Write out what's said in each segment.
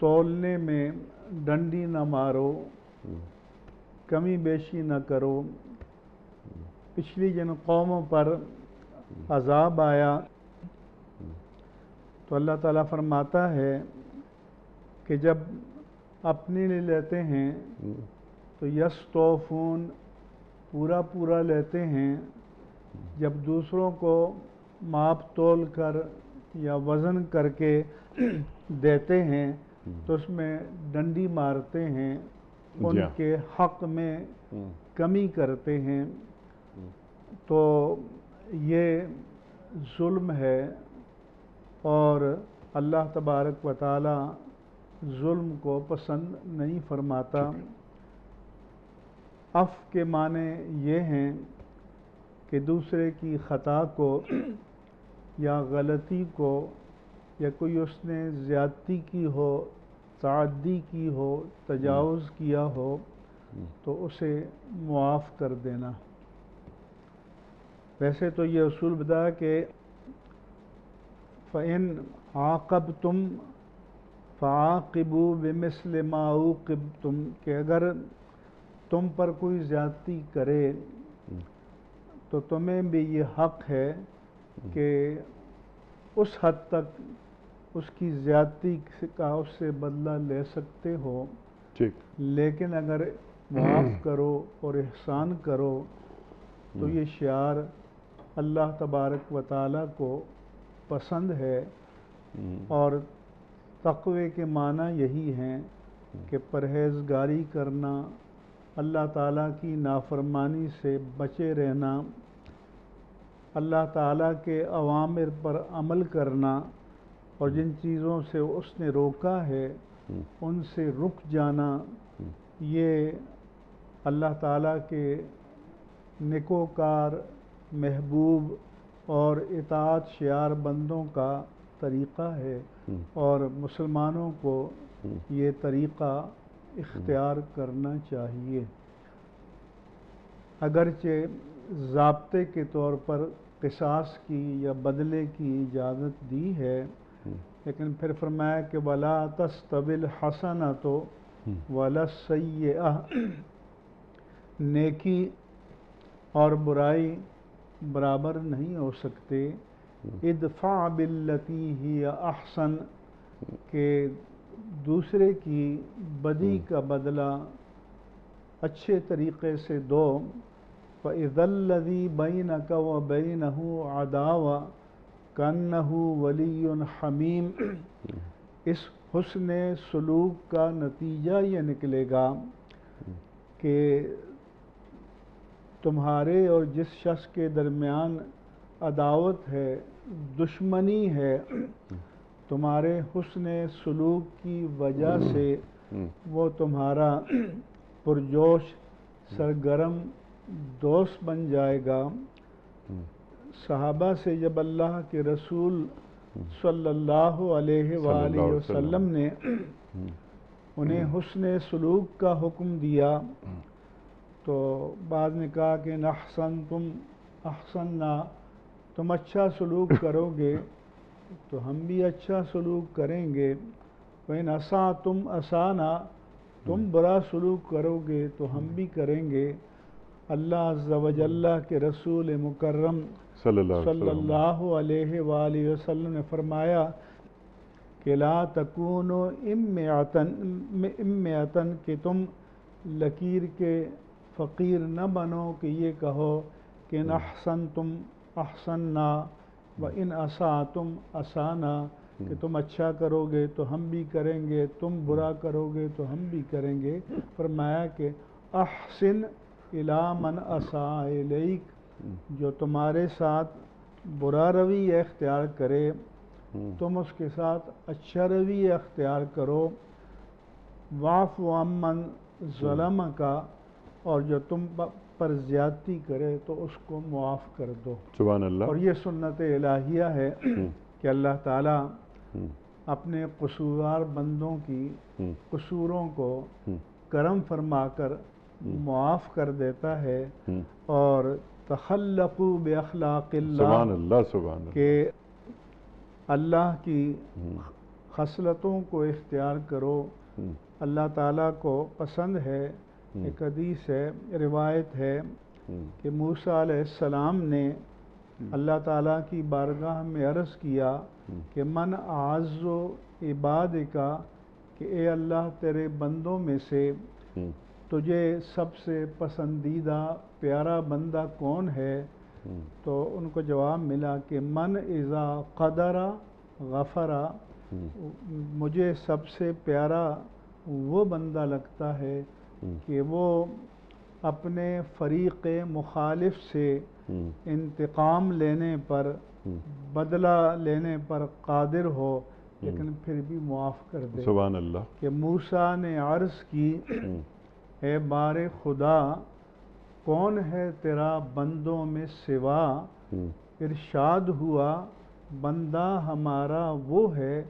تولنے میں ڈنڈی نہ مارو، کمی بیشی نہ کرو۔ پچھلی جن قوموں پر عذاب آیا تو اللہ تعالیٰ فرماتا ہے کہ جب اپنے لیے لیتے ہیں تو یستوفون پورا پورا لیتے ہیں، جب دوسروں کو ماپ تول کر یا وزن کر کے دیتے ہیں تو اس میں ڈنڈی مارتے ہیں، ان کے حق میں کمی کرتے ہیں، تو یہ ظلم ہے، اور اللہ تبارک و تعالی ظلم کو پسند نہیں فرماتا۔ عفو کے معنی یہ ہیں کہ دوسرے کی خطا کو یا غلطی کو یا کوئی اس نے زیادتی کی ہو، تعدی کی ہو، تجاوز کیا ہو تو اسے معاف کر دینا۔ ویسے تو یہ اصول بتایا کہ فَإِنْ عَاقَبْتُمْ فَعَاقِبُوا بِمِثْلِ مَا عُوقِبْتُمْ، کہ اگر تم پر کوئی زیادتی کرے تو تمہیں بھی یہ حق ہے کہ اس حد تک اس کی زیادتی کا اس سے بدلہ لے سکتے ہو، لیکن اگر معاف کرو اور احسان کرو تو یہ شعار اللہ تبارک و تعالیٰ کو پسند ہے، اور تقوی کے معنی یہی ہیں کہ پرہیزگاری کرنا، اللہ تعالیٰ کی نافرمانی سے بچے رہنا، اللہ تعالیٰ کے اوامر پر عمل کرنا، اور جن چیزوں سے اس نے روکا ہے ان سے رک جانا، یہ اللہ تعالیٰ کے نیکوکار، محبوب اور اطاعت شیار بندوں کا طریقہ ہے، اور مسلمانوں کو یہ طریقہ اختیار کرنا چاہیے۔ اگرچہ ضابطے کے طور پر قصاص کی یا بدلے کی اجازت دی ہے، لیکن پھر فرمایا کہ وَلَا تَسْتَوِي الْحَسَنَةُ وَلَا السَّيِّئَةُ، نیکی اور برائی برابر نہیں ہو سکتے۔ ادفع باللتی ہی احسن، کہ دوسرے کی بدی کا بدلہ اچھے طریقے سے دو۔ فَإِذَا الَّذِي بَيْنَكَ وَبَيْنَهُ عَدَاوَةٌ كَأَنَّهُ وَلِيٌّ حَمِيمٌ، اس حسن سلوک کا نتیجہ یہ نکلے گا کہ تمہارے اور جس شخص کے درمیان عداوت ہے، دشمنی ہے، تمہارے حسن سلوک کی وجہ سے وہ تمہارا پرجوش سرگرم دوست بن جائے گا۔ صحابہ سے جب اللہ کے رسول صلی اللہ علیہ وآلہ وسلم نے انہیں حسن سلوک کا حکم دیا تو بعد نے کہا کہ احسنتم احسننا، تم اچھا سلوک کرو گے تو ہم بھی اچھا سلوک کریں گے، وَإِنْ أَسَأْتُمْ أَسَأْنَا، تم برا سلوک کرو گے تو ہم بھی کریں گے۔ اللہ عز و جل کے رسول مکرم صلی اللہ علیہ وآلہ وسلم نے فرمایا کہ لا تکونوا امیۃً، کہ تم لکیر کے فقیر نہ بنو کہ یہ کہو کہ ان احسنتم احسننا وان اسأتم اسأنا، کہ تم اچھا کرو گے تو ہم بھی کریں گے، تم برا کرو گے تو ہم بھی کریں گے۔ فرمایا کہ احسن الی من اساء الیک، جو تمہارے ساتھ برا رویہ اختیار کرے تم اس کے ساتھ اچھا رویہ اختیار کرو۔ واعف عمن ظلمک، اور جو تم پر زیادتی کرے تو اس کو معاف کر دو۔ سبحان اللہ۔ اور یہ سنت الہیہ ہے کہ اللہ تعالیٰ اپنے قصوروار بندوں کی قصوروں کو کرم فرما کر معاف کر دیتا ہے، اور تخلقوا باخلاق اللہ، سبحان اللہ، سبحان اللہ، کہ اللہ کی خصلتوں کو اختیار کرو، اللہ تعالیٰ کو پسند ہے۔ ایک حدیث ہے، روایت ہے کہ موسیٰ علیہ السلام نے اللہ تعالیٰ کی بارگاہ میں عرض کیا کہ من اعز عبادک، کہ اے اللہ تیرے بندوں میں سے تجھے سب سے پسندیدہ پیارا بندہ کون ہے؟ تو ان کو جواب ملا کہ من اذا قدر غفر، مجھے سب سے پیارا وہ بندہ لگتا ہے کہ وہ اپنے فریق مخالف سے انتقام لینے پر، بدلہ لینے پر قادر ہو لیکن پھر بھی معاف کر دے۔ سبحان اللہ۔ کہ موسیٰ نے عرض کی اے بار خدا، کون ہے تیرا بندوں میں سوا؟ ارشاد ہوا بندہ ہمارا وہ ہے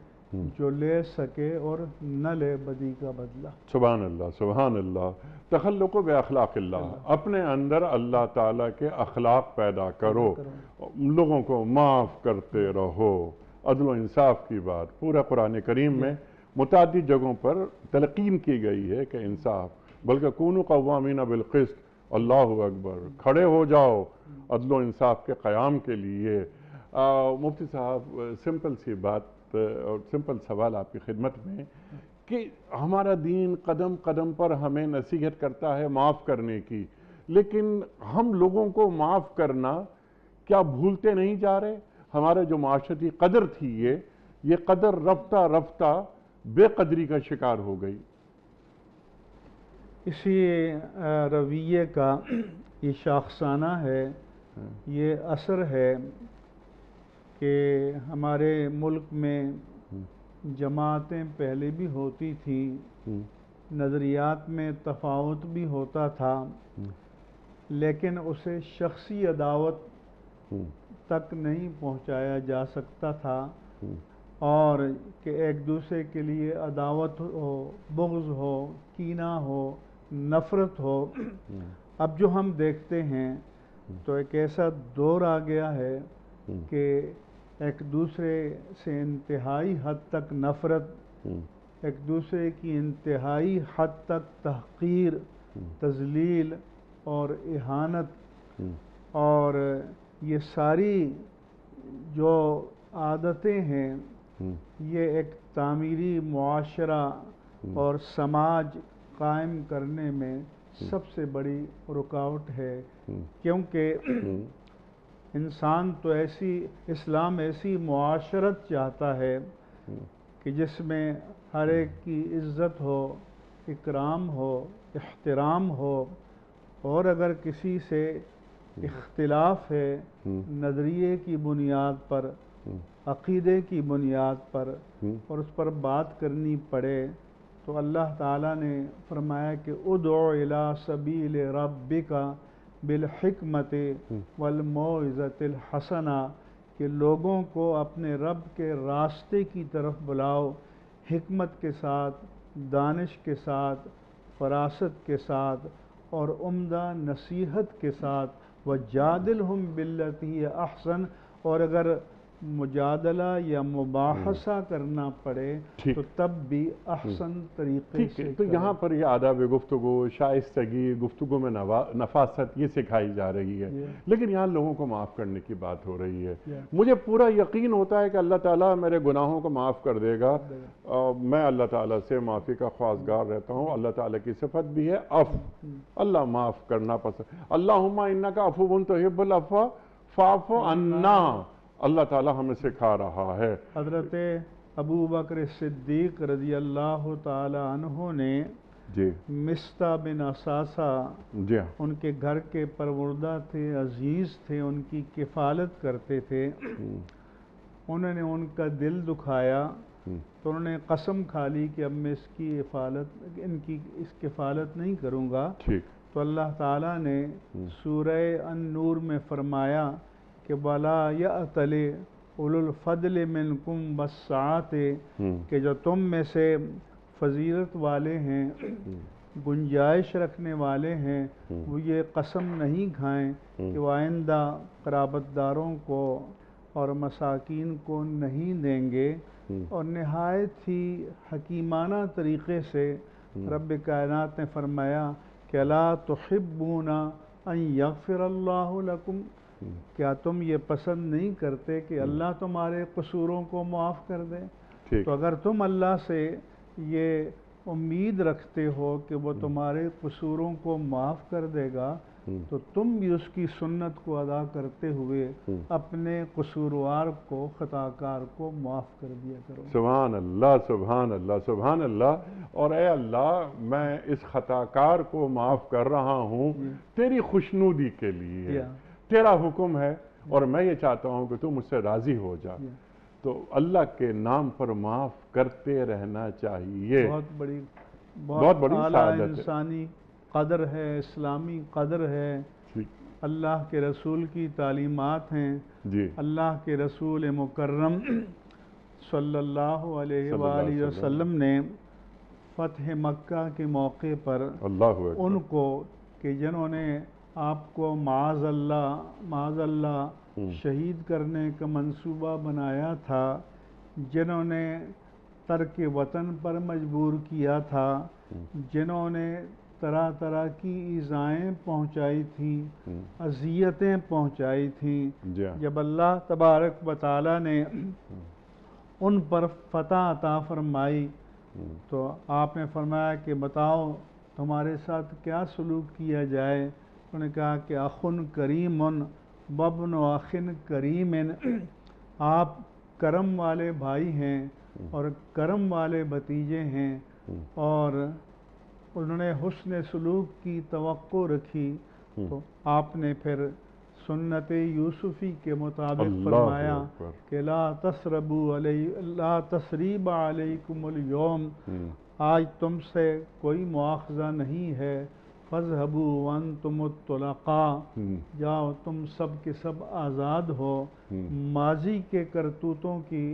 جو لے سکے اور نہ لے بدی کا بدلہ۔ سبحان اللہ، سبحان اللہ۔ تخلق بے اخلاق اللہ، اپنے اندر اللہ تعالیٰ کے اخلاق پیدا کرو، لوگوں کو معاف کرتے رہو، عدل و انصاف کی بات پورا قرآن کریم میں متعدد جگہوں پر تلقین کی گئی ہے کہ انصاف، بلکہ کونوا قوامین بالقسط، اللہ اکبر، کھڑے ہو جاؤ عدل و انصاف کے قیام کے لیے۔ مفتی صاحب، سمپل سی بات اور سمپل سوال آپ کی خدمت میں کہ ہمارا دین قدم قدم پر ہمیں نصیحت کرتا ہے معاف کرنے کی، لیکن ہم لوگوں کو معاف کرنا کیا بھولتے نہیں جا رہے؟ ہمارا جو معاشرتی قدر تھی یہ قدر رفتہ رفتہ بے قدری کا شکار ہو گئی۔ اسی رویے کا یہ شاخسانہ ہے، یہ اثر ہے کہ ہمارے ملک میں جماعتیں پہلے بھی ہوتی تھیں، نظریات میں تفاوت بھی ہوتا تھا، لیکن اسے شخصی عداوت تک نہیں پہنچایا جا سکتا تھا، اور کہ ایک دوسرے کے لیے عداوت ہو، بغض ہو، کینہ ہو، نفرت ہو۔ اب جو ہم دیکھتے ہیں تو ایک ایسا دور آ گیا ہے کہ ایک دوسرے سے انتہائی حد تک نفرت، ایک دوسرے کی انتہائی حد تک تحقیر، تذلیل اور اہانت، اور یہ ساری جو عادتیں ہیں یہ ایک تعمیری معاشرہ اور سماج قائم کرنے میں سب سے بڑی رکاوٹ ہے، کیونکہ انسان تو اسلام ایسی معاشرت چاہتا ہے کہ جس میں ہر ایک کی عزت ہو، اکرام ہو، احترام ہو، اور اگر کسی سے اختلاف ہے نظریے کی بنیاد پر، عقیدے کی بنیاد پر، اور اس پر بات کرنی پڑے تو اللہ تعالیٰ نے فرمایا کہ ادعو الی سبیل ربک بالحکمت والموعظۃ الحسنہ، کہ لوگوں کو اپنے رب کے راستے کی طرف بلاؤ، حکمت کے ساتھ، دانش کے ساتھ، فراست کے ساتھ اور عمدہ نصیحت کے ساتھ، وجادلہم باللتی ہی احسن، اور اگر مجادلہ یا مباحثہ کرنا پڑے تو تب بھی احسن طریقے سے تو یہاں پر یہ آداب گفتگو، شائستگی، گفتگو میں نفاست یہ سکھائی جا رہی ہے، لیکن یہاں لوگوں کو معاف کرنے کی بات ہو رہی ہے۔ مجھے پورا یقین ہوتا ہے کہ اللہ تعالیٰ میرے گناہوں کو معاف کر دے گا، میں اللہ تعالیٰ سے معافی کا خواستگار رہتا ہوں۔ اللہ تعالیٰ کی صفت بھی ہے عفو، اللہ معاف کرنا پسند، اللہم انک عفو تحب العفو فاعف عنا، اللہ تعالیٰ ہمیں سکھا رہا ہے۔ حضرت ابو بکر صدیق رضی اللہ تعالی عنہ نے مصطح بن اثاثہ، ان کے گھر کے پروردہ تھے، عزیز تھے، ان کی کفالت کرتے تھے، انہوں نے ان کا دل دکھایا تو انہوں نے قسم کھا لی کہ اب میں اس کفالت نہیں کروں گا، تو اللہ تعالیٰ نے سورہ النور میں فرمایا کہ وَلَا يَأْتَلِ اولو الفضل منکم والسعة، کہ جو تم میں سے فضیلت والے ہیں، گنجائش رکھنے والے ہیں، وہ یہ قسم نہیں کھائیں کہ وہ آئندہ قرابت داروں کو اور مساکین کو نہیں دیں گے، اور نہایت ہی حکیمانہ طریقے سے رب کائنات نے فرمایا کہ الا تحبون ان یغفر اللہ لکم، کیا تم یہ پسند نہیں کرتے کہ اللہ تمہارے قصوروں کو معاف کر دے؟ ٹھیک، تو اگر تم اللہ سے یہ امید رکھتے ہو کہ وہ تمہارے قصوروں کو معاف کر دے گا، تو تم بھی اس کی سنت کو ادا کرتے ہوئے اپنے قصوروار کو، خطا کار کو معاف کر دیا کرو۔ سبحان اللہ، سبحان اللہ، سبحان اللہ۔ اور اے اللہ، میں اس خطا کار کو معاف کر رہا ہوں تیری خوشنودی کے لیے، تیرا حکم ہے، اور میں یہ چاہتا ہوں کہ تو مجھ سے راضی ہو جا۔ تو اللہ کے نام پر معاف کرتے رہنا چاہیے۔ بہت بڑی اعلیٰ سعادت ہے، انسانی قدر ہے، اسلامی قدر ہے، اللہ کے رسول کی تعلیمات ہیں۔ جی، اللہ کے رسول مکرم صلی اللہ علیہ وآلہ وسلم نے فتح مکہ کے موقع پر اللہ اکبر، ان کو کہ جنہوں نے آپ کو معاذ اللہ شہید کرنے کا منصوبہ بنایا تھا، جنہوں نے ترک وطن پر مجبور کیا تھا، جنہوں نے طرح طرح کی ایذائیں پہنچائی تھیں، اذیتیں پہنچائی تھیں، جب اللہ تبارک و تعالیٰ نے ان پر فتح عطا فرمائی تو آپ نے فرمایا کہ بتاؤ تمہارے ساتھ کیا سلوک کیا جائے؟ انہوں نے کہا کہ اخن کریم وابن اخ کریم، آپ کرم والے بھائی ہیں اور کرم والے بھتیجے ہیں، اور انہوں نے حسن سلوک کی توقع رکھی۔ تو آپ نے پھر سنت یوسفی کے مطابق فرمایا کہ لا تثریب علیکم اليوم، آج تم سے کوئی مواخذہ نہیں ہے، فاذهبوا وانتم الطلقاء، جاؤ تم سب کے سب آزاد ہو، ماضی کے کرتوتوں کی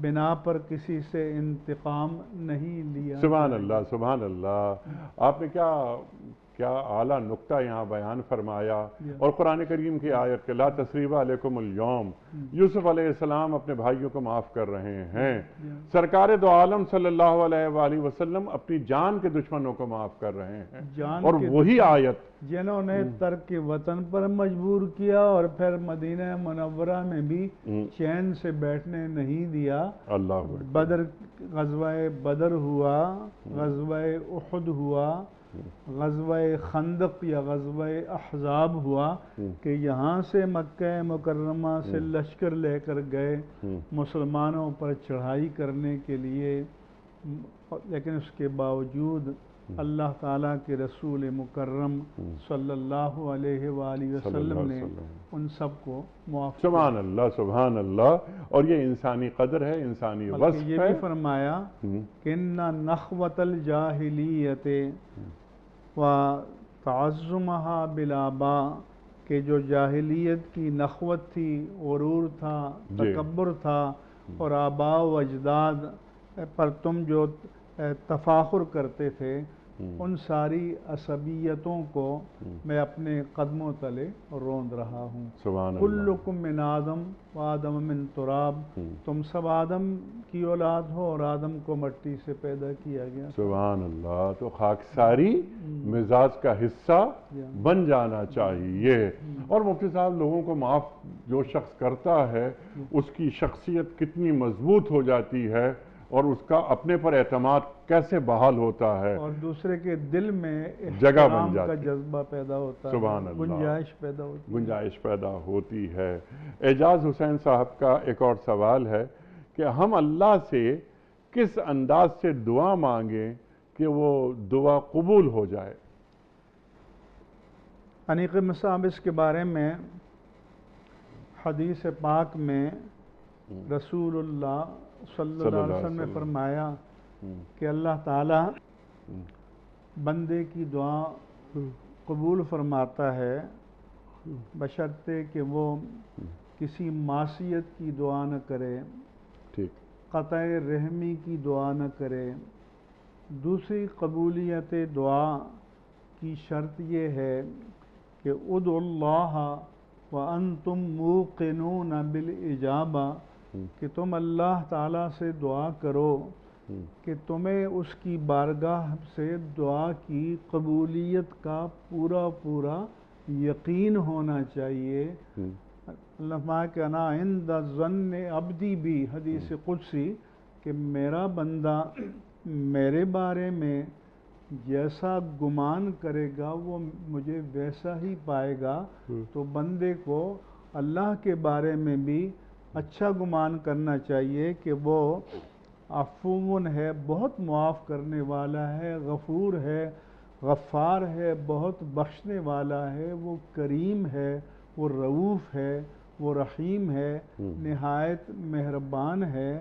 بنا پر کسی سے انتقام نہیں لیا۔ سبحان اللہ، سبحان اللہ۔ آپ نے کیا اعلیٰ نقطہ یہاں بیان فرمایا، اور قرآن کریم کی آیت کہ لا تثریب علیکم اليوم، یوسف علیہ السلام اپنے بھائیوں کو معاف کر رہے ہیں، سرکار دو عالم صلی اللہ علیہ وآلہ وسلم اپنی جان کے دشمنوں کو معاف کر رہے ہیں، اور وہی آیت جنہوں نے ترک وطن پر مجبور کیا اور پھر مدینہ منورہ میں بھی چین سے بیٹھنے نہیں دیا۔ اللہ غزوہ بدر ہوا، غزوہ احد ہوا، غزوہ خندق یا غزوہ احزاب ہوا، کہ یہاں سے مکہ مکرمہ سے لشکر لے کر گئے مسلمانوں پر چڑھائی کرنے کے لیے، لیکن اس کے باوجود اللہ تعالیٰ کے رسول مکرم صلی اللہ علیہ وآلہ وسلم نے ان سب کو معاف کیا۔ سبحان اللہ، سبحان اللہ۔ اور یہ انسانی قدر ہے، انسانی وصف ہے۔ یہ بھی فرمایا کہ ان نخوت الجاہلیت و تعظمها بالآباء، کہ جو جاہلیت کی نخوت تھی، غرور تھا، تکبر تھا، اور آباء و اجداد پر تم جو تفاخر کرتے تھے، ان ساری عصبیتوں کو میں اپنے قدموں تلے روند رہا ہوں۔ سبحان اللہ۔ کلکم من آدم و آدم من تراب، تم سب آدم کی اولاد ہو اور آدم کو مٹی سے پیدا کیا گیا۔ سبحان اللہ۔ تو خاکساری مزاج کا حصہ بن جانا چاہیے۔ اور مفتی صاحب، لوگوں کو معاف جو شخص کرتا ہے اس کی شخصیت کتنی مضبوط ہو جاتی ہے، اور اس کا اپنے پر اعتماد کیسے بحال ہوتا ہے، اور دوسرے کے دل میں جگہ بن احترام جاتی کا جذبہ پیدا ہوتا ہے، سبحان اللہ، گنجائش پیدا ہوتی ہے۔ اعجاز حسین صاحب کا ایک اور سوال ہے کہ ہم اللہ سے کس انداز سے دعا مانگیں کہ وہ دعا قبول ہو جائے؟ انیق مصعب اس کے بارے میں حدیث پاک میں رسول اللہ صلی اللہ علیہ وسلم نے فرمایا کہ اللہ تعالیٰ بندے کی دعا قبول فرماتا ہے، بشرطے کہ وہ کسی معصیت کی دعا نہ کرے، قطع رحمی کی دعا نہ کرے۔ دوسری قبولیت دعا کی شرط یہ ہے کہ ادعوا اللہ وَأَنْتُمْ مُوقِنُونَ بِالْإِجَابَةِ کہ تم اللہ تعالیٰ سے دعا کرو کہ تمہیں اس کی بارگاہ سے دعا کی قبولیت کا پورا پورا یقین ہونا چاہیے۔ اللہ فرمایا کہ انا عند ظن عبدی بھی، حدیث قدسی، کہ میرا بندہ میرے بارے میں جیسا گمان کرے گا وہ مجھے ویسا ہی پائے گا۔ تو بندے کو اللہ کے بارے میں بھی اچھا گمان کرنا چاہیے کہ وہ عفو ہے، بہت معاف کرنے والا ہے، غفور ہے، غفار ہے، بہت بخشنے والا ہے، وہ کریم ہے، وہ رؤوف ہے، وہ رحیم ہے، نہایت مہربان ہے۔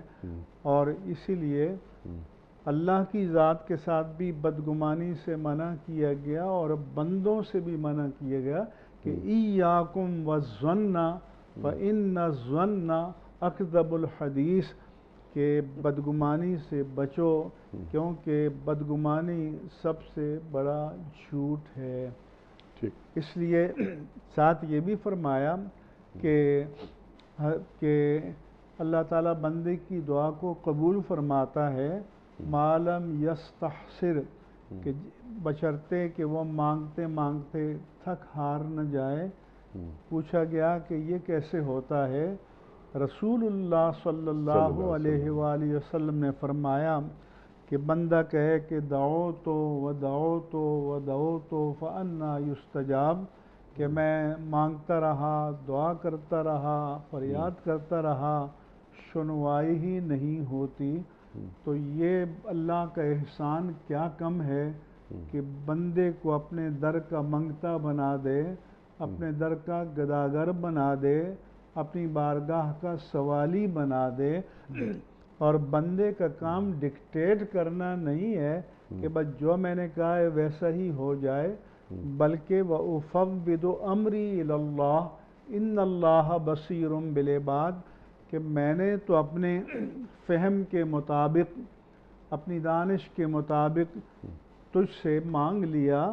اور اسی لیے اللہ کی ذات کے ساتھ بھی بدگمانی سے منع کیا گیا اور بندوں سے بھی منع کیا گیا کہ ایاکم والظن فإن الظن اکذب الحدیث، کہ بدگمانی سے بچو کیونکہ بدگمانی سب سے بڑا جھوٹ ہے۔ اس لیے ساتھ یہ بھی فرمایا کہ اللہ تعالیٰ بندے کی دعا کو قبول فرماتا ہے ما لم یستحسر، کہ بشرطے کہ وہ مانگتے مانگتے تھک ہار نہ جائے۔ پوچھا گیا کہ یہ کیسے ہوتا ہے؟ رسول اللہ صلی اللہ علیہ وآلہ وسلم نے فرمایا کہ بندہ کہے کہ دعوتو ودعوتو ودعوتو فأنا یستجاب، کہ میں مانگتا رہا، دعا کرتا رہا، فریاد کرتا رہا، سنوائی ہی نہیں ہوتی۔ تو یہ اللہ کا احسان کیا کم ہے کہ بندے کو اپنے در کا منگتا بنا دے، اپنے در کا گداگر بنا دے، اپنی بارگاہ کا سوالی بنا دے۔ اور بندے کا کام ڈکٹیٹ کرنا نہیں ہے کہ بس جو میں نے کہا ہے ویسا ہی ہو جائے، بلکہ وَأُفَوِّضُ أَمْرِي إِلَى اللَّهِ إِنَّ اللَّهَ بَصِيرٌ بِالْعِبَادِ، کہ میں نے تو اپنے فہم کے مطابق، اپنی دانش کے مطابق تجھ سے مانگ لیا،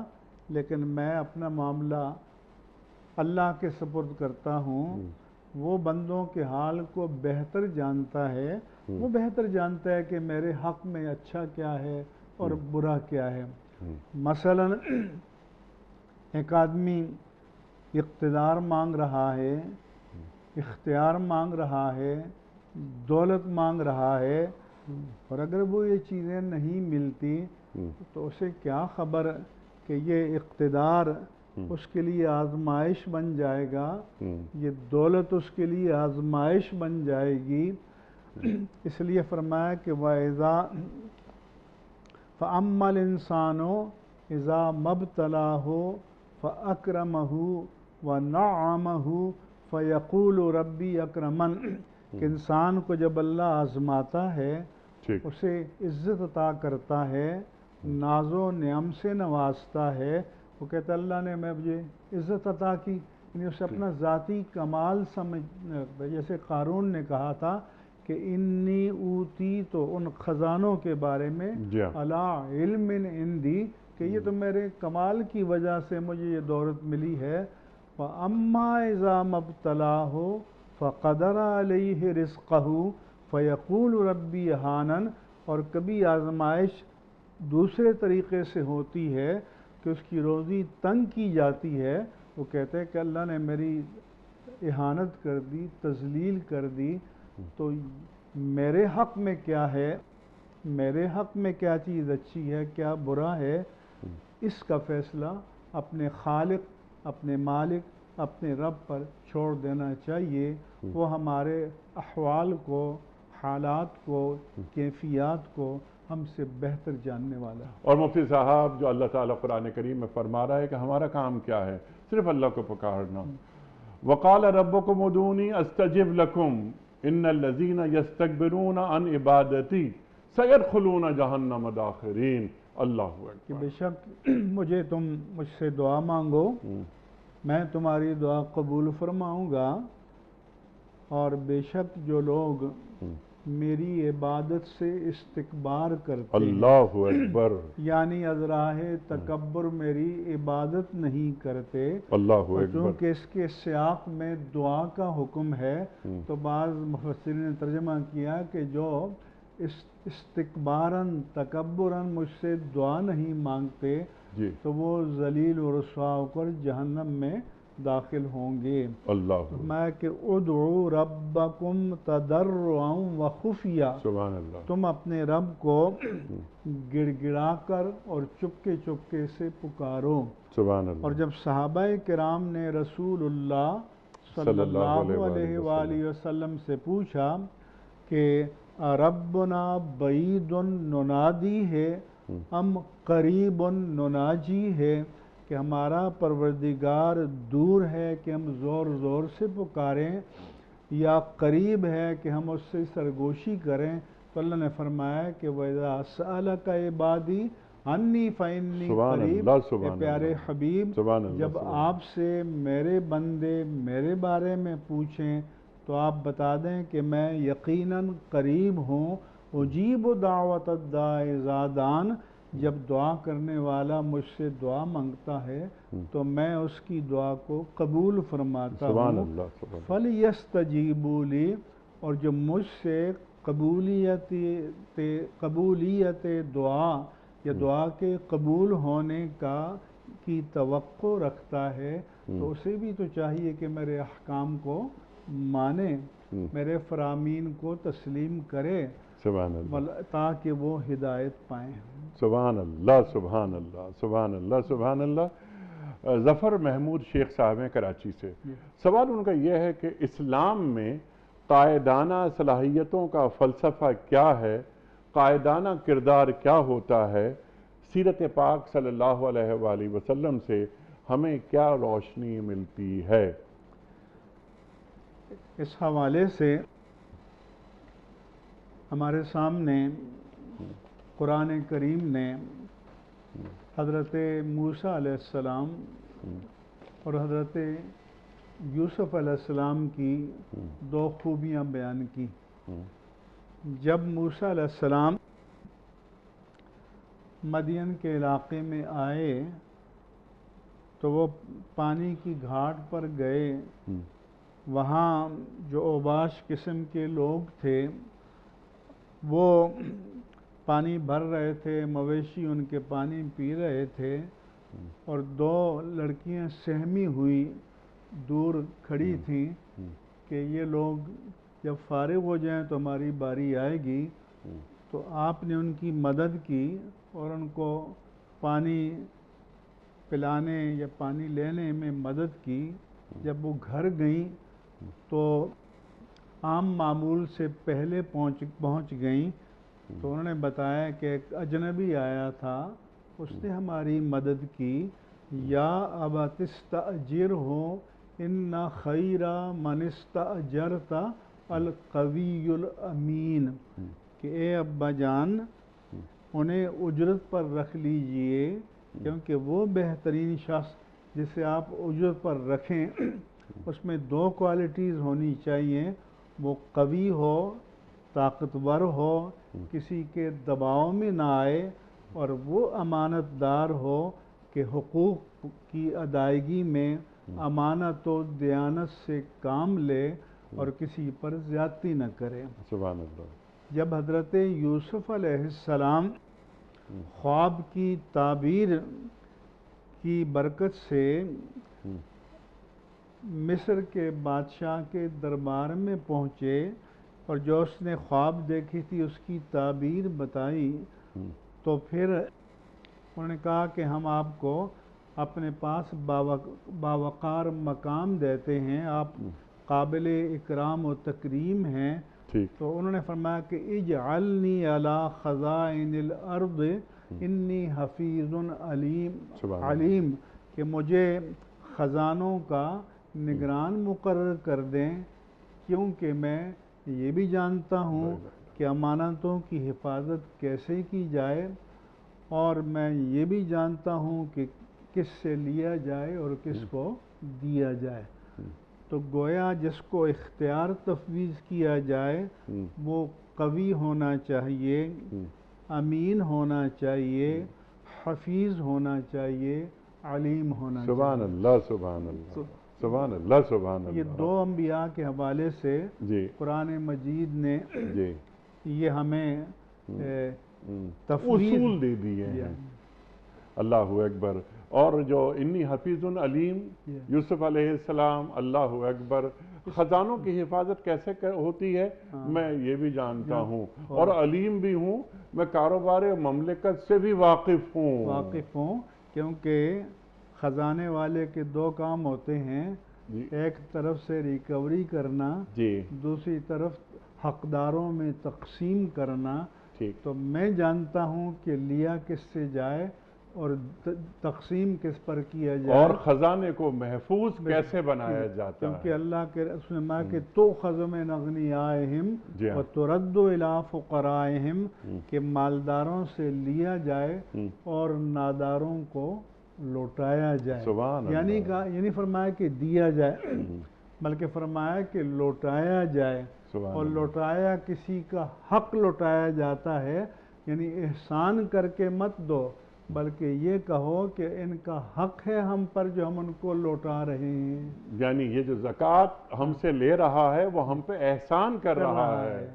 لیکن میں اپنا معاملہ اللہ کے سپرد کرتا ہوں۔ وہ بندوں کے حال کو بہتر جانتا ہے، وہ بہتر جانتا ہے کہ میرے حق میں اچھا کیا ہے اور برا کیا ہے۔ مثلا ایک آدمی اقتدار مانگ رہا ہے، اختیار مانگ رہا ہے، دولت مانگ رہا ہے، اور اگر وہ یہ چیزیں نہیں ملتی تو اسے کیا خبر کہ یہ اقتدار اس کے لیے آزمائش بن جائے گا، یہ دولت اس کے لیے آزمائش بن جائے گی۔ اس لیے فرمایا کہ وَإِذَا فَأَمَّا الْإِنسَانُ إِذَا مَا ابْتَلَاهُ فَأَكْرَمَهُ وَنَعَّمَهُ فَيَقُولُ رَبِّي أَكْرَمَنِ، کہ انسان کو جب اللہ آزماتا ہے، اسے عزت عطا کرتا ہے، ناز و نعم سے نوازتا ہے، وہ کہتا ہے اللہ نے مجھے عزت عطا کی، یعنی اسے اپنا ذاتی کمال سمجھ، جیسے قارون نے کہا تھا کہ انی اوتی، تو ان خزانوں کے بارے میں علی علم عندی، کہ یہ تو میرے کمال کی وجہ سے مجھے یہ دولت ملی ہے۔ وَأَمَّا إِذَا مَا ابْتَلَاهُ فَقَدَرَ عَلَيْهِ رِزْقَهُ فَيَقُولُ رَبِّي أَهَانَنِ، اور کبھی آزمائش دوسرے طریقے سے ہوتی ہے کہ اس کی روزی تنگ کی جاتی ہے، وہ کہتے ہیں کہ اللہ نے میری اہانت کر دی، تذلیل کر دی، تو میرے حق میں کیا ہے، میرے حق میں کیا چیز اچھی ہے، کیا برا ہے، اس کا فیصلہ اپنے خالق، اپنے مالک، اپنے رب پر چھوڑ دینا چاہیے۔ وہ ہمارے احوال کو، حالات کو، کیفیات کو ہم سے بہتر جاننے والا ہے۔ اور مفتی صاحب، جو اللہ تعالیٰ قرآن کریم میں فرما رہا ہے کہ ہمارا کام کیا ہے، صرف اللہ کو پکارنا۔ وَقَالَ رَبُّكُمُ ادْعُونِي أَسْتَجِبْ لَكُمْ إِنَّ الَّذِينَ يَسْتَكْبِرُونَ عَنْ عِبَادَتِي سَيَدْخُلُونَ جَهَنَّمَ دَاخِرِينَ۔ اللہ کہ اکبر۔ بے شک تم مجھ سے دعا مانگو، میں تمہاری دعا قبول فرماؤں گا، اور بے شک جو لوگ میری عبادت سے استکبار کرتے ہیں، اللہ اکبر، یعنی از راہ تکبر میری عبادت نہیں کرتے۔ اللہ اور اکبر۔ چونکہ اس کے سیاق میں دعا کا حکم ہے تو بعض مفسرین نے ترجمہ کیا کہ جو استکباراً تکبراً مجھ سے دعا نہیں مانگتے جی تو وہ ذلیل و رسوا ہو کر جہنم میں داخل ہوں گے۔ اللہ میں کہ ادعو ربکم تضرعا و خفیہ، سبحان اللہ، تم اپنے رب کو گڑ گڑا کر اور چپکے چپکے سے پکارو۔ سبحان اللہ۔ اور جب صحابہ کرام نے رسول اللہ صلی اللہ علیہ وآلہ وسلم سے پوچھا کہ ربنا بعید ننادی ہے ام قریب نناجی ہے، کہ ہمارا پروردگار دور ہے کہ ہم زور زور سے پکاریں یا قریب ہے کہ ہم اس سے سرگوشی کریں، تو اللہ نے فرمایا کہ وَإِذَا سَأَلَكَ عِبَادِي عَنِّي فَإِنِّي سبحان قریب۔ اللہ، اے سبحان پیارے اللہ، حبیب، سبحان اللہ، جب سبحان آپ سے میرے بندے میرے بارے میں پوچھیں تو آپ بتا دیں کہ میں یقیناً قریب ہوں، اجیب دعوت الداع اذا دعان، جب دعا کرنے والا مجھ سے دعا مانگتا ہے تو میں اس کی دعا کو قبول فرماتا سبحان ہوں۔ اللہ، سبحان اللہ۔ فَلْيَسْتَجِيبُوا لِي، اور جو مجھ سے قبولیت دعا یا دعا کے قبول ہونے کی توقع رکھتا ہے تو اسے بھی تو چاہیے کہ میرے احکام کو مانے، میرے فرامین کو تسلیم کرے سبحان اللہ، تاکہ وہ ہدایت پائیں۔ سبحان اللہ، سبحان اللہ، سبحان اللہ، سبحان اللہ۔ ظفر محمود شیخ صاحب ہیں کراچی سے، سوال ان کا یہ ہے کہ اسلام میں قائدانہ صلاحیتوں کا فلسفہ کیا ہے، قائدانہ کردار کیا ہوتا ہے، سیرت پاک صلی اللہ علیہ وآلہ وسلم سے ہمیں کیا روشنی ملتی ہے؟ اس حوالے سے ہمارے سامنے قرآن کریم نے حضرت موسیٰ علیہ السلام اور حضرت یوسف علیہ السلام کی دو خوبیاں بیان کی۔ جب موسیٰ علیہ السلام مدین کے علاقے میں آئے تو وہ پانی کی گھاٹ پر گئے، وہاں جو اوباش قسم کے لوگ تھے وہ پانی بھر رہے تھے، مویشی ان کے پانی پی رہے تھے، اور دو لڑکیاں سہمی ہوئی دور کھڑی تھیں کہ یہ لوگ جب فارغ ہو جائیں تو ہماری باری آئے گی، تو آپ نے ان کی مدد کی اور ان کو پانی پلانے یا پانی لینے میں مدد کی۔ جب وہ گھر گئیں تو عام معمول سے پہلے پہنچ گئیں تو انہوں نے بتایا کہ ایک اجنبی آیا تھا، اس نے ہماری مدد کی۔ یا ابت استاجرہ ان خیر من استاجرت القوی الامین، کہ اے ابا جان انہیں اجرت پر رکھ لیجئے، کیونکہ وہ بہترین شخص جسے آپ اجرت پر رکھیں اس میں دو کوالٹیز ہونی چاہیے، وہ قوی ہو، طاقتور ہو، کسی کے دباؤ میں نہ آئے، اور وہ امانت دار ہو کہ حقوق کی ادائیگی میں امانت و دیانت سے کام لے اور کسی پر زیادتی نہ کرے۔ سبحان اللہ۔ جب حضرت یوسف علیہ السلام خواب کی تعبیر کی برکت سے مصر کے بادشاہ کے دربار میں پہنچے اور جو اس نے خواب دیکھی تھی اس کی تعبیر بتائی، تو پھر انہوں نے کہا کہ ہم آپ کو اپنے پاس باوقار مقام دیتے ہیں، آپ قابل اکرام و تکریم ہیں۔ تو انہوں نے فرمایا کہ اجعلنی علی خزائن الارض انی حفیظ علیم، کہ مجھے خزانوں کا نگران مقرر کر دیں، کیونکہ میں یہ بھی جانتا ہوں کہ امانتوں کی حفاظت کیسے کی جائے، اور میں یہ بھی جانتا ہوں کہ کس سے لیا جائے اور کس کو دیا جائے۔ تو گویا جس کو اختیار تفویض کیا جائے وہ قوی ہونا چاہیے، امین ہونا چاہیے، حفیظ ہونا چاہیے، علیم ہونا سبحان چاہیے۔ اللہ، سبحان اللہ، سبحان اللہ، سبحان یہ اللہ۔ دو انبیاء کے حوالے سے جی قرآن مجید نے جی یہ ہمیں تفویض اصول دے دیے دیا ہیں۔ اللہ اکبر۔ اور جو انی حفیظ علیم، یوسف علیہ السلام، اللہ اکبر، خزانوں کی حفاظت کیسے ہوتی ہے میں یہ بھی جانتا ہوں، اور علیم بھی ہوں، میں کاروبار مملکت سے بھی واقف ہوں۔ کیونکہ خزانے والے کے دو کام ہوتے ہیں، جی ایک طرف سے ریکوری کرنا، جی دوسری طرف حقداروں میں تقسیم کرنا۔ ٹھیک۔ تو میں جانتا ہوں کہ لیا کس سے جائے اور تقسیم کس پر کیا جائے، اور خزانے کو محفوظ کیسے بنایا جاتا کیونکہ ہے۔ اللہ کے رسول نے کہ تو خزم اغنیائہم جی ہاں۔ وترد الی فقرائہم، کہ مالداروں سے لیا جائے اور ناداروں کو لوٹایا جائے۔ سبحان یعنی فرمایا کہ دیا جائے، بلکہ فرمایا کہ لوٹایا جائے۔ سبحان اور اللہ۔ لوٹایا کسی کا حق لوٹایا جاتا ہے، یعنی احسان کر کے مت دو، بلکہ یہ کہو کہ ان کا حق ہے ہم پر جو ہم ان کو لوٹا رہے ہیں۔ یعنی یہ جو زکوٰۃ ہم سے لے رہا ہے وہ ہم پہ احسان کر رہا ہے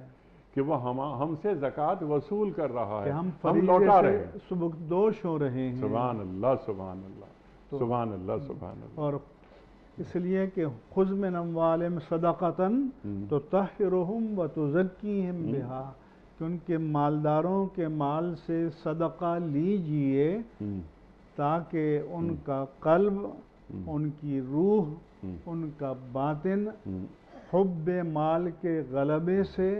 کہ وہ ہم سے زکوٰۃ وصول کر رہا ہے، کہ ہم لوٹا فریضے رہے سے ہیں۔ سبکدوش ہو رہے ہیں۔ سبحان اللہ، سبحان اللہ، سبحان اللہ، سبحان اللہ۔ اور اس لیے کہ خذ من اموالہم صدقۃ تطہرہم وتزکیہم بہا، کہ ان کے مالداروں کے مال سے صدقہ لیجئے تاکہ ان کا قلب، ان کی روح، ان کا باطن حب مال کے غلبے سے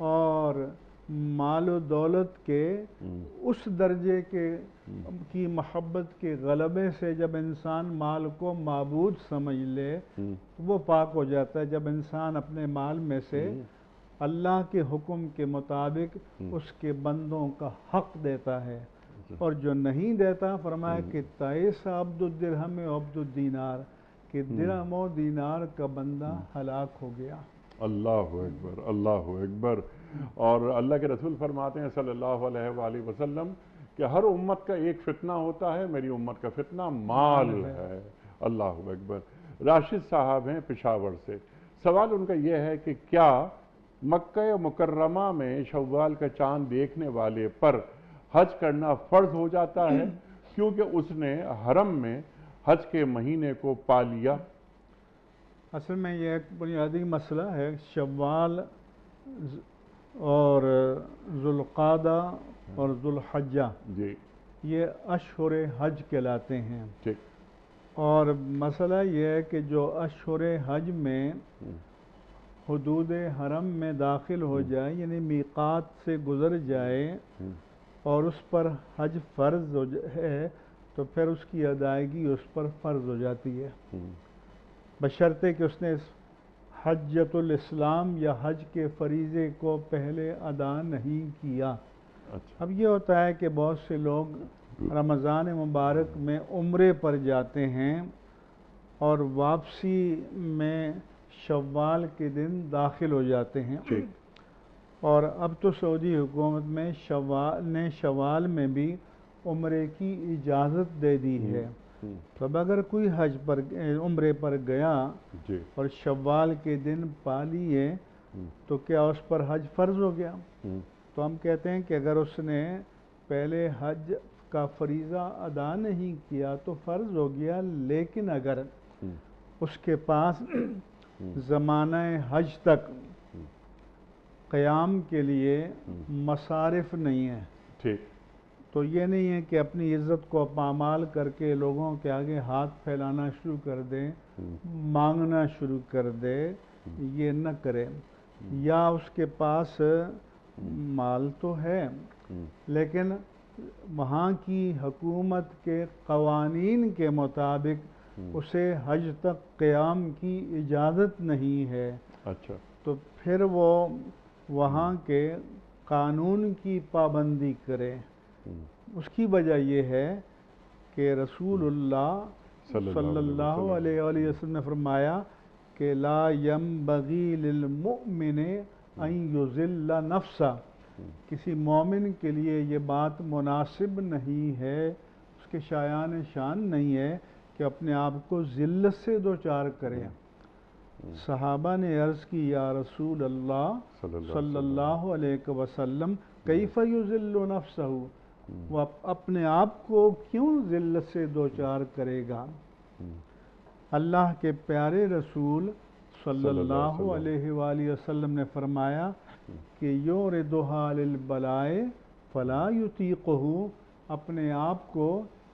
اور مال و دولت کے اس درجے کی محبت کے غلبے سے، جب انسان مال ko معبود سمجھ لے وہ پاک ہو جاتا ہے۔ جب انسان اپنے مال میں سے اللہ کے حکم کے مطابق اس کے بندوں کا حق دیتا ہے، اور جو نہیں دیتا، فرمایا کہ تائس عبد الدرہم و عبد الدینار، کہ درہم و دینار کا بندہ ہلاک ہو گیا۔ اللہ اکبر، اللہ اکبر۔ اور اللہ کے رسول فرماتے ہیں صلی اللہ علیہ وآلہ وسلم کہ ہر امت کا ایک فتنہ ہوتا ہے، میری امت کا فتنہ مال ہے۔ اللہ اکبر۔ راشد صاحب ہیں پشاور سے، سوال ان کا یہ ہے کہ کیا مکہ مکرمہ میں شوال کا چاند دیکھنے والے پر حج کرنا فرض ہو جاتا ہے کیونکہ اس نے حرم میں حج کے مہینے کو پا لیا؟ اصل میں یہ ایک بنیادی مسئلہ ہے، شوال اور ذوالقعدہ اور ذوالحجہ جی یہ اشہر حج کہلاتے ہیں۔ ٹھیک۔ اور مسئلہ یہ ہے کہ جو اشہر حج میں حدود حرم میں داخل ہو جائے، یعنی میقات سے گزر جائے اور اس پر حج فرض ہے، تو پھر اس کی ادائیگی اس پر فرض ہو جاتی ہے، بشرطے کہ اس نے حجۃ الاسلام یا حج کے فریضے کو پہلے ادا نہیں کیا۔ اچھا۔ اب یہ ہوتا ہے کہ بہت سے لوگ رمضان مبارک میں عمرے پر جاتے ہیں اور واپسی میں شوال کے دن داخل ہو جاتے ہیں، اور اب تو سعودی حکومت میں شوال میں بھی عمرے کی اجازت دے دی ہے۔ تو اب اگر کوئی عمرے پر گیا اور شوال کے دن پا لیے تو کیا اس پر حج فرض ہو گیا؟ تو ہم کہتے ہیں کہ اگر اس نے پہلے حج کا فریضہ ادا نہیں کیا تو فرض ہو گیا، لیکن اگر اس کے پاس زمانہ حج تک قیام کے لیے مصارف نہیں ہے، ٹھیک، تو یہ نہیں ہے کہ اپنی عزت کو پامال کر کے لوگوں کے آگے ہاتھ پھیلانا شروع کر دے، مانگنا شروع کر دے، یہ نہ کرے۔ یا اس کے پاس مال تو ہے لیکن وہاں کی حکومت کے قوانین کے مطابق اسے حج تک قیام کی اجازت نہیں ہے، اچھا، تو پھر وہ وہاں کے قانون کی پابندی کرے۔ اس کی وجہ یہ ہے کہ رسول اللہ صلی اللہ علیہ وسلم نے فرمایا کہ لا ینبغی للمؤمن ان یذل نفسہ، کسی مومن کے لیے یہ بات مناسب نہیں ہے، اس کے شایان شان نہیں ہے کہ اپنے آپ کو ذلت سے دوچار کرے۔ صحابہ نے عرض کی یا رسول اللہ صلی اللہ علیہ وسلم کیف یذل نفسہ، وہ اپنے آپ کو کیوں ذلت سے دوچار کرے گا؟ اللہ کے پیارے رسول صلی اللہ علیہ وآلہ وسلم نے فرمایا کہ یوردھا للبلاء فلا یطیقہ، اپنے آپ کو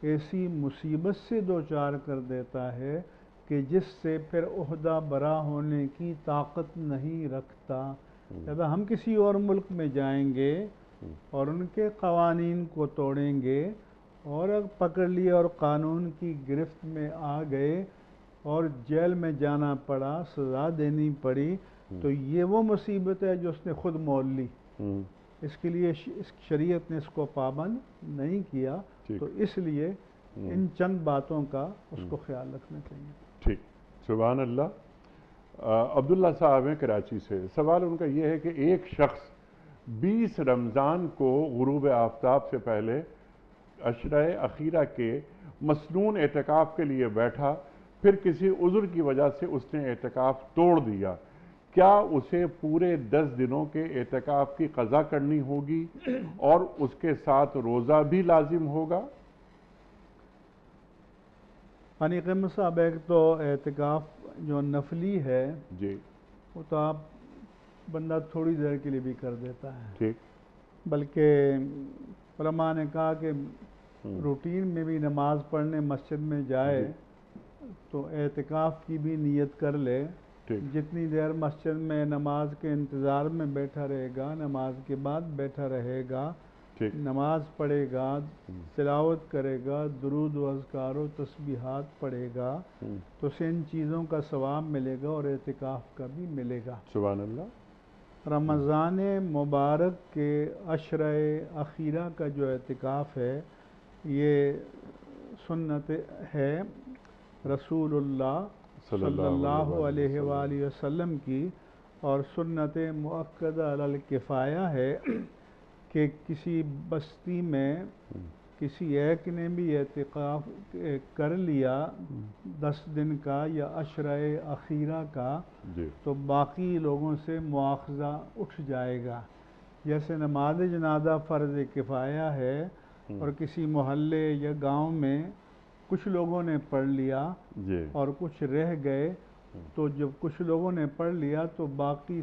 ایسی مصیبت سے دوچار کر دیتا ہے کہ جس سے پھر عہدہ برا ہونے کی طاقت نہیں رکھتا۔ جب ہم کسی اور ملک میں جائیں گے اور ان کے قوانین کو توڑیں گے اور پکڑ لیے اور قانون کی گرفت میں آ گئے اور جیل میں جانا پڑا، سزا دینی پڑی، تو یہ وہ مصیبت ہے جو اس نے خود مول لی۔ اس کے لیے اس شریعت نے اس کو پابند نہیں کیا، تو اس لیے ان چند باتوں کا اس کو خیال رکھنا چاہیے۔ ٹھیک، سبحان اللہ۔ عبداللہ صاحب ہیں کراچی سے، سوال ان کا یہ ہے کہ ایک شخص 20 رمضان کو غروب آفتاب سے پہلے عشرہ اخیرہ کے مسنون اعتکاف کے لیے بیٹھا، پھر کسی عذر کی وجہ سے اس نے اعتکاف توڑ دیا، کیا اسے پورے 10 دنوں کے اعتکاف کی قضا کرنی ہوگی اور اس کے ساتھ روزہ بھی لازم ہوگا؟ قیمت صاحب، ایک تو اعتکاف جو نفلی ہے جی، وہ تو آپ بندہ تھوڑی دیر کے لیے بھی کر دیتا ہے، ٹھیک، بلکہ علماء نے کہا کہ روٹین میں بھی نماز پڑھنے مسجد میں جائے تو اعتکاف کی بھی نیت کر لے، جتنی دیر مسجد میں نماز کے انتظار میں بیٹھا رہے گا، نماز کے بعد بیٹھا رہے گا، نماز پڑھے گا، تلاوت کرے گا، درود و اذکار و تسبیحات پڑھے گا، تو اسے ان چیزوں کا ثواب ملے گا اور اعتکاف کا بھی ملے گا۔ سبحان اللہ۔ رمضان مبارک کے عشرہ اخیرہ کا جو اعتکاف ہے یہ سنت ہے رسول اللہ صلی اللہ علیہ وآلہ وسلم کی، اور سنت مؤکدہ علی الکفایہ ہے کہ کسی بستی میں کسی ایک نے بھی اعتکاف کر لیا 10 دن کا یا عشرہ اخیرہ کا، تو باقی لوگوں سے مواخذہ اٹھ جائے گا۔ جیسے نماز جنازہ فرض کفایہ ہے اور کسی محلے یا گاؤں میں کچھ لوگوں نے پڑھ لیا اور کچھ رہ گئے، تو جب کچھ لوگوں نے پڑھ لیا تو باقی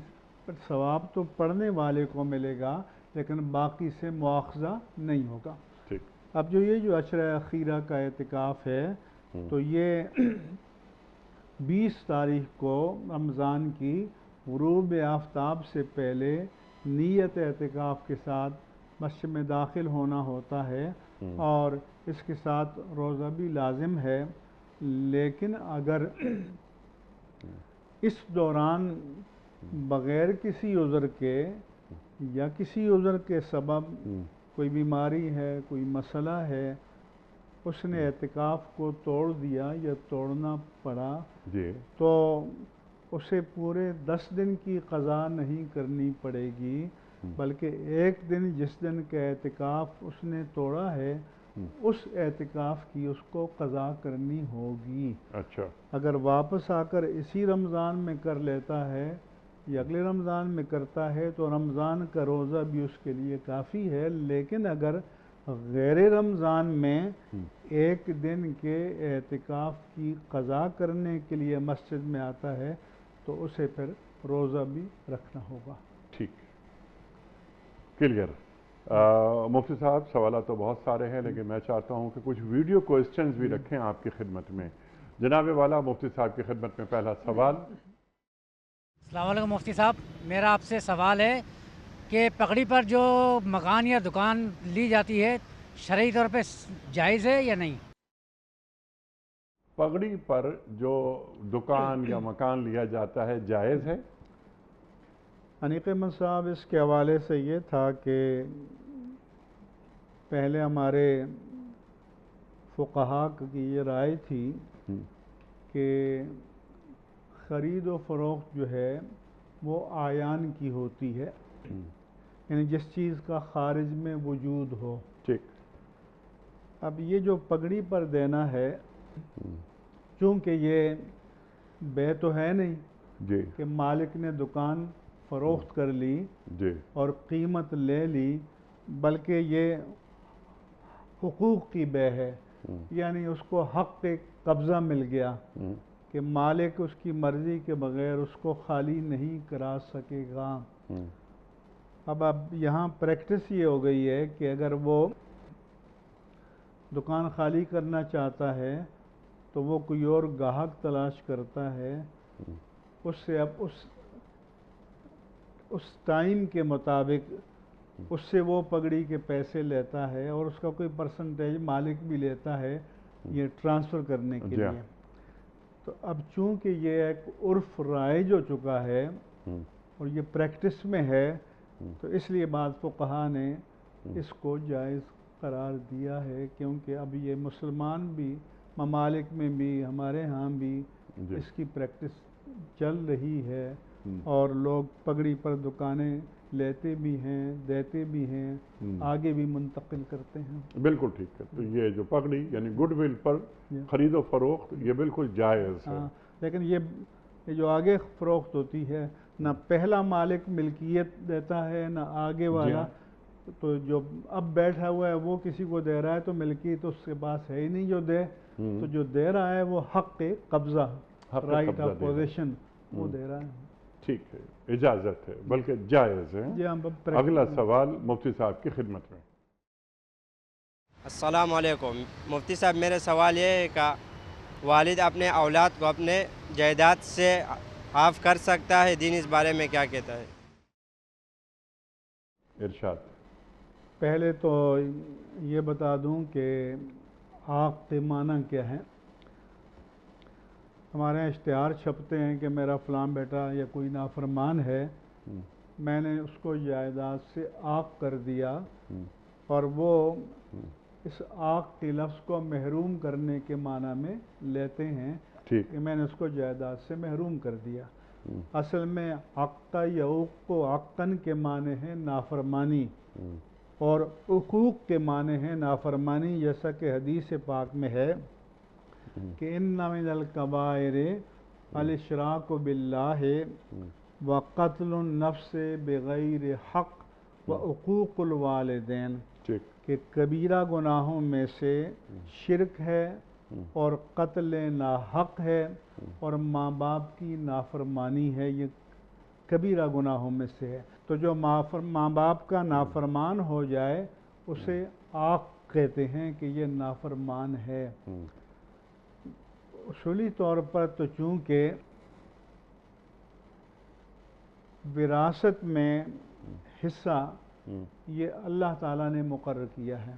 ثواب تو پڑھنے والے کو ملے گا لیکن باقی سے مواخذہ نہیں ہوگا۔ اب جو عشرہ اخیرہ کا اعتکاف ہے تو یہ 20 تاریخ کو رمضان کی غروب آفتاب سے پہلے نیت اعتکاف کے ساتھ مسجد میں داخل ہونا ہوتا ہے اور اس کے ساتھ روزہ بھی لازم ہے، لیکن اگر اس دوران بغیر کسی عذر کے یا کسی عذر کے سبب کوئی بیماری ہے، کوئی مسئلہ ہے، اس نے اعتکاف کو توڑ دیا یا توڑنا پڑا، تو اسے پورے 10 دن کی قضا نہیں کرنی پڑے گی، بلکہ ایک دن جس دن کا اعتکاف اس نے توڑا ہے اس اعتکاف کی اس کو قضا کرنی ہوگی۔ اچھا، اگر واپس آ کر اسی رمضان میں کر لیتا ہے یا اگلے رمضان میں کرتا ہے تو رمضان کا روزہ بھی اس کے لیے کافی ہے، لیکن اگر غیر رمضان میں ایک دن کے اعتکاف کی قضا کرنے کے لیے مسجد میں آتا ہے تو اسے پھر روزہ بھی رکھنا ہوگا۔ ٹھیک، کلیئر۔ مفتی صاحب سوالات تو بہت سارے ہیں لیکن میں چاہتا ہوں کہ کچھ ویڈیو کوئسچنز بھی رکھیں آپ کی خدمت میں۔ جناب والا مفتی صاحب کی خدمت میں پہلا سوال۔ السلام علیکم مفتی صاحب، میرا آپ سے سوال ہے کہ پگڑی پر جو مکان یا دکان لی جاتی ہے شرعی طور پہ جائز ہے یا نہیں؟ پگڑی پر جو دکان یا مکان لیا جاتا ہے جائز ہے؟ قیمت صاحب، اس کے حوالے سے یہ تھا کہ پہلے ہمارے فقہاء کی یہ رائے تھی کہ خرید و فروخت جو ہے وہ آیان کی ہوتی ہے، یعنی جس چیز کا خارج میں وجود ہو۔ ٹھیک۔ اب یہ جو پگڑی پر دینا ہے، چونکہ یہ بے تو ہے نہیں جی کہ مالک نے دکان فروخت کر لی جی اور قیمت لے لی، بلکہ یہ حقوق کی بے ہے، یعنی اس کو حق قبضہ مل گیا کہ مالک اس کی مرضی کے بغیر اس کو خالی نہیں کرا سکے گا۔ اب یہاں پریکٹس یہ ہو گئی ہے کہ اگر وہ دکان خالی کرنا چاہتا ہے تو وہ کوئی اور گاہک تلاش کرتا ہے، اس سے اب اس ٹائم کے مطابق اس سے وہ پگڑی کے پیسے لیتا ہے اور اس کا کوئی پرسنٹیج مالک بھی لیتا ہے یہ ٹرانسفر کرنے کے لیے۔ تو اب چونکہ یہ ایک عرف رائج ہو چکا ہے اور یہ پریکٹس میں ہے، تو اس لیے بعض فقہا نے اس کو جائز قرار دیا ہے، کیونکہ اب یہ مسلمان بھی ممالک میں بھی ہمارے ہاں بھی اس کی پریکٹس چل رہی ہے، اور لوگ پگڑی پر دکانیں لیتے بھی ہیں، دیتے بھی ہیں، آگے بھی منتقل کرتے ہیں۔ بالکل ٹھیک ہے۔ تو یہ جو پگڑی یعنی گڈ ول پر خرید و فروخت یہ بالکل جائز ہے۔ ہاں، لیکن یہ جو آگے فروخت ہوتی ہے، نہ پہلا مالک ملکیت دیتا ہے نہ آگے والا، تو جو اب بیٹھا ہوا ہے وہ کسی کو دے رہا ہے تو ملکیت اس کے پاس ہے ہی نہیں جو دے، تو جو دے رہا ہے وہ حق قبضہ، رائٹ آف پوزیشن وہ دے رہا ہے۔ ٹھیک ہے، اجازت ہے، بلکہ جائز ہے۔ جی ہم اگلا سوال مفتی صاحب کی خدمت میں۔ السلام علیکم مفتی صاحب، میرا سوال یہ ہے کہ والد اپنے اولاد کو اپنے جائیداد سے آف کر سکتا ہے؟ دین اس بارے میں کیا کہتا ہے؟ ارشاد۔ پہلے تو یہ بتا دوں کہ آق کے معنی کیا ہے۔ ہمارے یہاں اشتہار چھپتے ہیں کہ میرا فلاں بیٹا یا کوئی نافرمان ہے، میں نے اس کو جائیداد سے آق کر دیا، اور وہ اس آق کے لفظ کو محروم کرنے کے معنی میں لیتے ہیں کہ میں نے اس کو جائیداد سے محروم کر دیا۔ اصل میں عق یعوق کو عقن کے معنی ہے نافرمانی، اور حقوق کے معنی ہے نافرمانی، جیسا کہ حدیث پاک میں ہے کہ ان من الکبائر الاشراک باللہ وقتل النفس بغیر حق وعقوق الوالدین، کہ کبیرہ گناہوں میں سے شرک ہے اور قتل ناحق ہے اور ماں باپ کی نافرمانی ہے، یہ کبیرہ گناہوں میں سے ہے۔ تو جو ماں باپ کا نافرمان ہو جائے اسے عاق کہتے ہیں کہ یہ نافرمان ہے۔ اصولی طور پر تو چونکہ وراثت میں حصہ یہ اللہ تعالیٰ نے مقرر کیا ہے،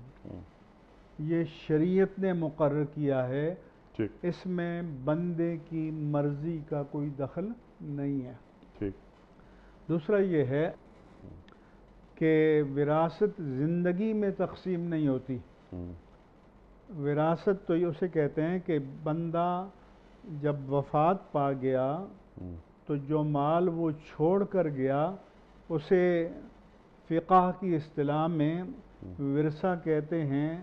یہ شریعت نے مقرر کیا ہے، اس میں بندے کی مرضی کا کوئی دخل نہیں ہے۔ دوسرا یہ ہے کہ وراثت زندگی میں تقسیم نہیں ہوتی۔ وراثت تو اسے کہتے ہیں کہ بندہ جب وفات پا گیا تو جو مال وہ چھوڑ کر گیا اسے فقہ کی اصطلاح میں ورثہ کہتے ہیں،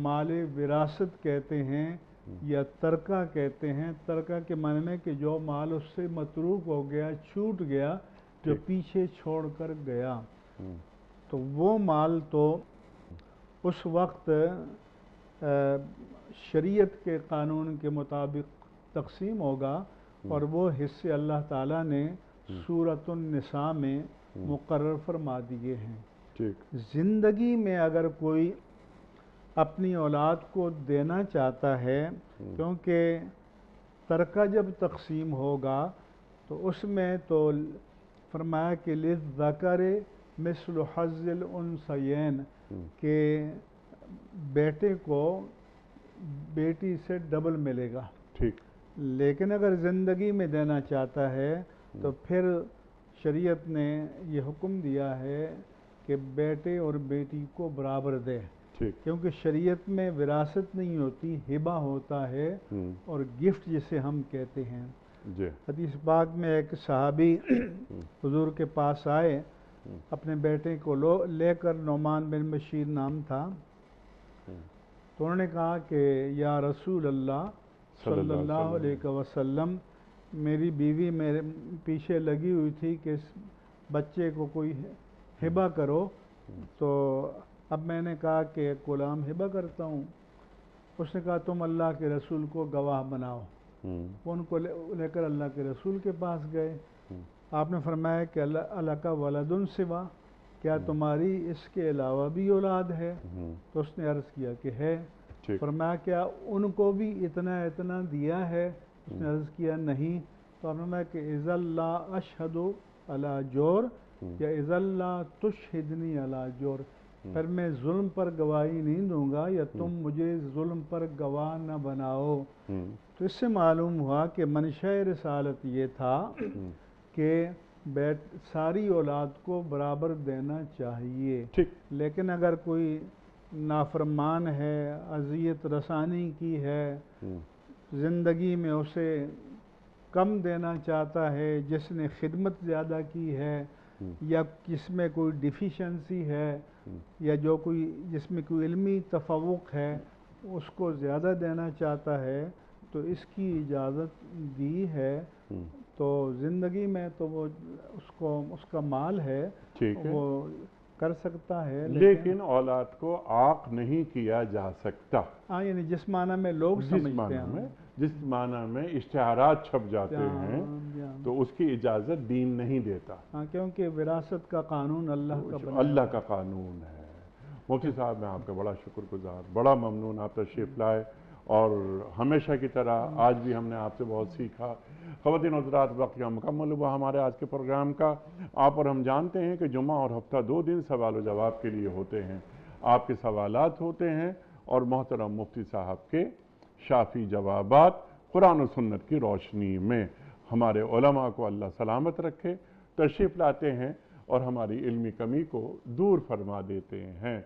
مال وراثت کہتے ہیں، یا ترکہ کہتے ہیں۔ ترکہ کے معنی میں کہ جو مال اس سے متروک ہو گیا، چھوٹ گیا، جو پیچھے چھوڑ کر گیا، تو وہ مال تو اس وقت شریعت کے قانون کے مطابق تقسیم ہوگا، اور وہ حصے اللہ تعالیٰ نے سورۃ النساء میں مقرر فرما دیے ہیں۔ زندگی میں اگر کوئی اپنی اولاد کو دینا چاہتا ہے، کیونکہ ترکہ جب تقسیم ہوگا تو اس میں تو فرمایا کہ للذکر مثل حظ الانثیین، کہ بیٹے کو بیٹی سے ڈبل ملے گا۔ لیکن اگر زندگی میں دینا چاہتا ہے تو پھر شریعت نے یہ حکم دیا ہے کہ بیٹے اور بیٹی کو برابر دے، کیونکہ شریعت میں وراثت نہیں ہوتی، ہبہ ہوتا ہے اور گفٹ جسے ہم کہتے ہیں۔ جی حدیث پاک میں ایک صحابی حضور کے پاس آئے، اپنے بیٹے کو لے کر، نعمان بن بشیر نام تھا، تو انہوں نے کہا کہ یا رسول اللہ صلی اللہ علیہ وسلم، میری بیوی میرے پیچھے لگی ہوئی تھی کہ اس بچے کو کوئی ہبہ کرو، تو اب میں نے کہا کہ ایک غلام ہبہ کرتا ہوں۔ اس نے کہا تم اللہ کے رسول کو گواہ بناؤ۔ وہ ان کو لے کر اللہ کے رسول کے پاس گئے۔ آپ نے فرمایا کہ اللہ کا ولد سوا، کیا تمہاری اس کے علاوہ بھی اولاد ہے؟ تو اس نے عرض کیا کہ ہے۔ فرمایا کیا ان کو بھی اتنا اتنا دیا ہے؟ اس نے عرض کیا نہیں۔ تو فرمایا کہ اذا لا اشہد علی جور یا اذا لا تشہدنی علی جور، پھر میں ظلم پر گواہی نہیں دوں گا یا تم مجھے ظلم پر گواہ نہ بناؤ۔ تو اس سے معلوم ہوا کہ منشاء رسالت یہ تھا کہ ساری اولاد کو برابر دینا چاہیے، لیکن اگر کوئی نافرمان ہے، اذیت رسانی کی ہے، زندگی میں اسے کم دینا چاہتا ہے، جس نے خدمت زیادہ کی ہے، یا جس میں کوئی ڈیفیشنسی ہے، یا جس میں کوئی علمی تفوق ہے، اس کو زیادہ دینا چاہتا ہے، تو اس کی اجازت دی ہے۔ تو زندگی میں تو وہ اس کا مال ہے، وہ کر سکتا ہے، لیکن اولاد کو عاق نہیں کیا جا سکتا۔ ہاں، یعنی جس معنی میں لوگ سمجھتے ہیں، جس معنی میں اشتہارات چھپ جاتے ہیں، تو اس کی اجازت دین نہیں دیتا۔ ہاں، کیونکہ وراثت کا قانون اللہ کا قانون ہے۔ مفتی صاحب میں آپ کا بڑا شکر گزار، بڑا ممنون آپ تشریف لائے، اور ہمیشہ کی طرح آج بھی ہم نے آپ سے بہت سیکھا۔ خواتین و حضرات، واقعہ مکمل ہوا ہمارے آج کے پروگرام کا۔ آپ اور ہم جانتے ہیں کہ جمعہ اور ہفتہ 2 دن سوال و جواب کے لیے ہوتے ہیں، آپ کے سوالات ہوتے ہیں، اور محترم مفتی صاحب کے شافی جوابات قرآن و سنت کی روشنی میں۔ ہمارے علماء کو اللہ سلامت رکھے، تشریف لاتے ہیں اور ہماری علمی کمی کو دور فرما دیتے ہیں۔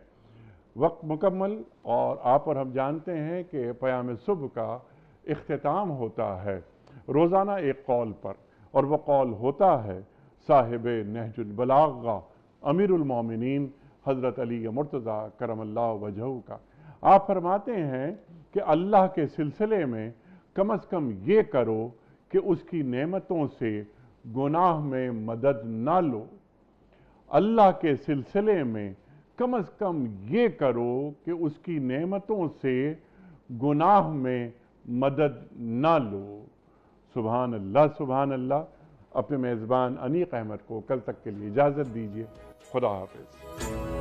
وقت مکمل، اور آپ اور ہم جانتے ہیں کہ پیام صبح کا اختتام ہوتا ہے روزانہ ایک قول پر، اور وہ قول ہوتا ہے صاحب نہج البلاغہ امیر المومنین حضرت علی مرتضیٰ کرم اللہ وجہہ کا۔ آپ فرماتے ہیں کہ اللہ کے سلسلے میں کم از کم یہ کرو کہ اس کی نعمتوں سے گناہ میں مدد نہ لو۔ اللہ کے سلسلے میں کم از کم یہ کرو کہ اس کی نعمتوں سے گناہ میں مدد نہ لو۔ سبحان اللہ، سبحان اللہ۔ اپنے میزبان انیق احمد کو کل تک کے لیے اجازت دیجیے۔ خدا حافظ۔